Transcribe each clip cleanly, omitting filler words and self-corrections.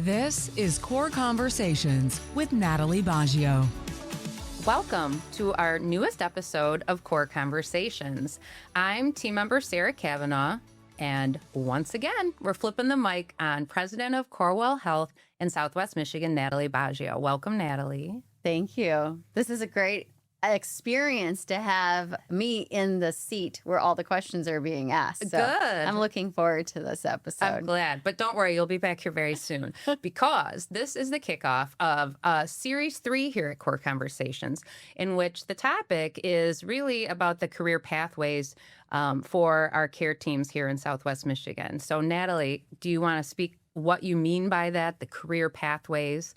This is Core Conversations with Natalie Baggio. Welcome to our newest episode of Core Conversations. I'm team member Sarah Cavanaugh, and once again, we're flipping the mic on President of Corewell Health in Southwest Michigan, Natalie Baggio. Welcome, Natalie. Thank you. This is a great experience to have me in the seat where all the questions are being asked. So Good. I'm looking forward to this episode. I'm glad, but don't worry, you'll be back here very soon because this is the kickoff of Series 3 here at Core Conversations, in which the topic is really about the career pathways for our care teams here in Southwest Michigan. So, Natalie, do you want to speak what you mean by that, the career pathways?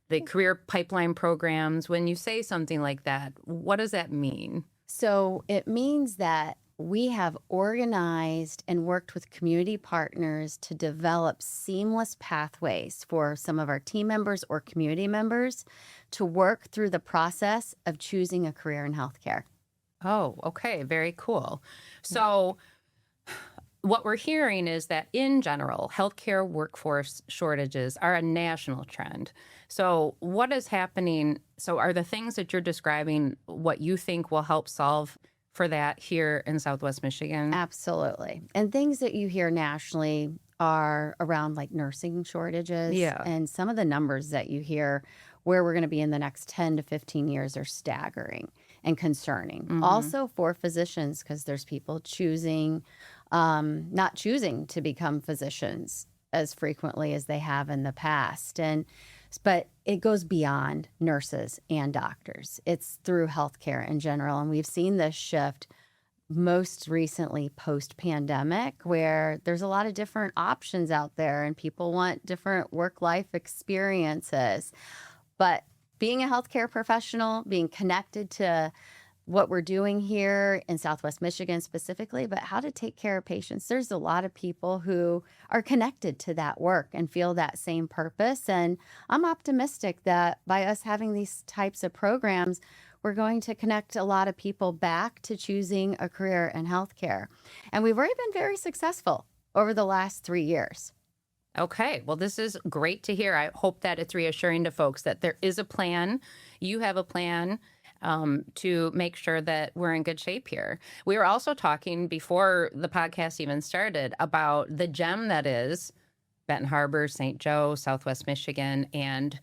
The career pipeline programs, when you say something like that, what does that mean? So it means that we have organized and worked with community partners to develop seamless pathways for some of our team members or community members to work through the process of choosing a career in healthcare. Oh, okay. Very cool. So what we're hearing is that in general, healthcare workforce shortages are a national trend. So what is happening? So are the things that you're describing what you think will help solve for that here in Southwest Michigan? Absolutely. And things that you hear nationally are around like nursing shortages. Yeah. And some of the numbers that you hear where we're going to be in the next 10 to 15 years are staggering and concerning. Mm-hmm. Also for physicians, because there's people not choosing to become physicians as frequently as they have in the past. But it goes beyond nurses and doctors. It's through healthcare in general. And we've seen this shift most recently post-pandemic, where there's a lot of different options out there and people want different work-life experiences. But being a healthcare professional, being connected to what we're doing here in Southwest Michigan specifically, but how to take care of patients. There's a lot of people who are connected to that work and feel that same purpose. And I'm optimistic that by us having these types of programs, we're going to connect a lot of people back to choosing a career in healthcare. And we've already been very successful over the last 3 years. Okay, well, this is great to hear. I hope that it's reassuring to folks that there is a plan. You have a plan to make sure that we're in good shape here. We were also talking before the podcast even started about the gem that is Benton Harbor, St. Joe, Southwest Michigan, and,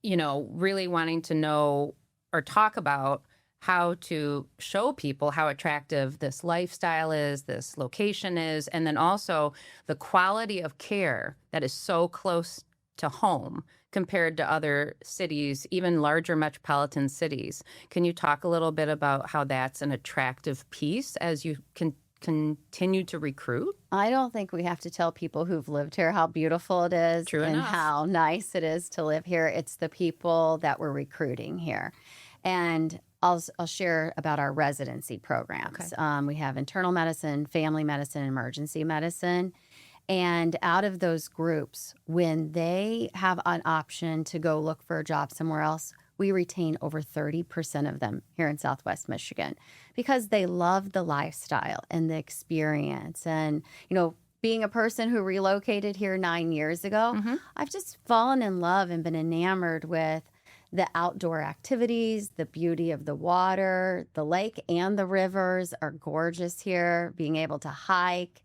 really wanting to know or talk about how to show people how attractive this lifestyle is, this location is, and then also the quality of care that is so close to home compared to other cities, even larger metropolitan cities. Can you talk a little bit about how that's an attractive piece as you can continue to recruit? I don't think we have to tell people who've lived here how beautiful it is. True and enough. How nice it is to live here. It's the people that we're recruiting here. And I'll share about our residency programs. Okay. We have internal medicine, family medicine, emergency medicine. And out of those groups, when they have an option to go look for a job somewhere else, we retain over 30% of them here in Southwest Michigan because they love the lifestyle and the experience. And, being a person who relocated here 9 years ago, Mm-hmm. I've just fallen in love and been enamored with the outdoor activities, the beauty of the water. The lake and the rivers are gorgeous here. Being able to hike,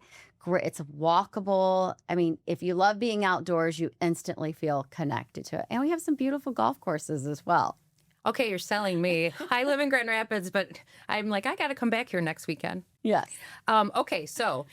it's walkable. I mean, if you love being outdoors, you instantly feel connected to it. And we have some beautiful golf courses as well. Okay, you're selling me. I live in Grand Rapids, but I'm like, I got to come back here next weekend. Yes. Okay, so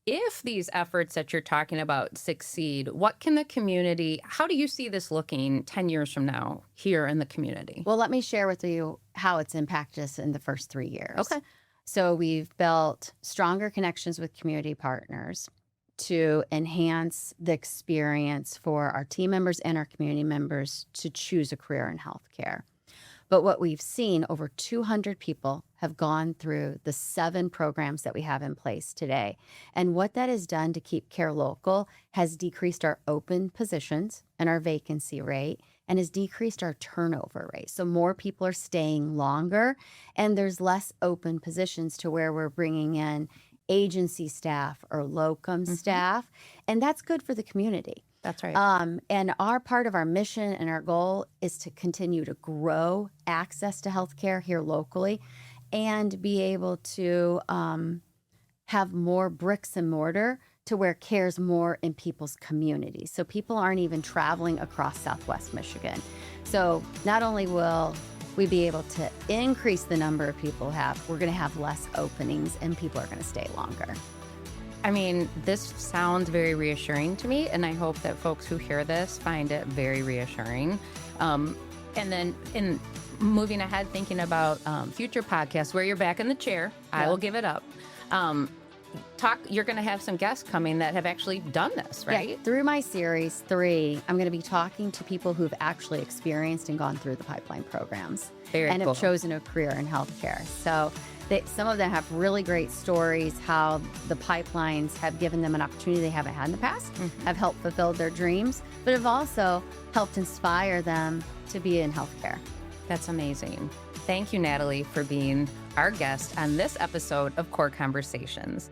if these efforts that you're talking about succeed, what can the community, how do you see this looking 10 years from now here in the community? Well, let me share with you how it's impacted us in the first 3 years. Okay. So we've built stronger connections with community partners to enhance the experience for our team members and our community members to choose a career in healthcare. But what we've seen, over 200 people have gone through the 7 programs that we have in place today. And what that has done to keep care local has decreased our open positions and our vacancy rate and has decreased our turnover rate. So more people are staying longer and there's less open positions to where we're bringing in agency staff or locum staff, and that's good for the community. That's right. And our part of our mission and our goal is to continue to grow access to healthcare here locally and be able to have more bricks and mortar to where care's more in people's communities. So people aren't even traveling across Southwest Michigan. So not only will we be able to increase the number of people we're going to have less openings and people are going to stay longer. I mean, this sounds very reassuring to me, and I hope that folks who hear this find it very reassuring. And then in moving ahead, thinking about future podcasts where you're back in the chair, I will give it up. You're going to have some guests coming that have actually done this, right? Yeah, through my series 3, I'm going to be talking to people who've actually experienced and gone through the pipeline programs and have chosen a career in healthcare. So some of them have really great stories, how the pipelines have given them an opportunity they haven't had in the past, have helped fulfill their dreams, but have also helped inspire them to be in healthcare. That's amazing. Thank you, Natalie, for being our guest on this episode of Core Conversations.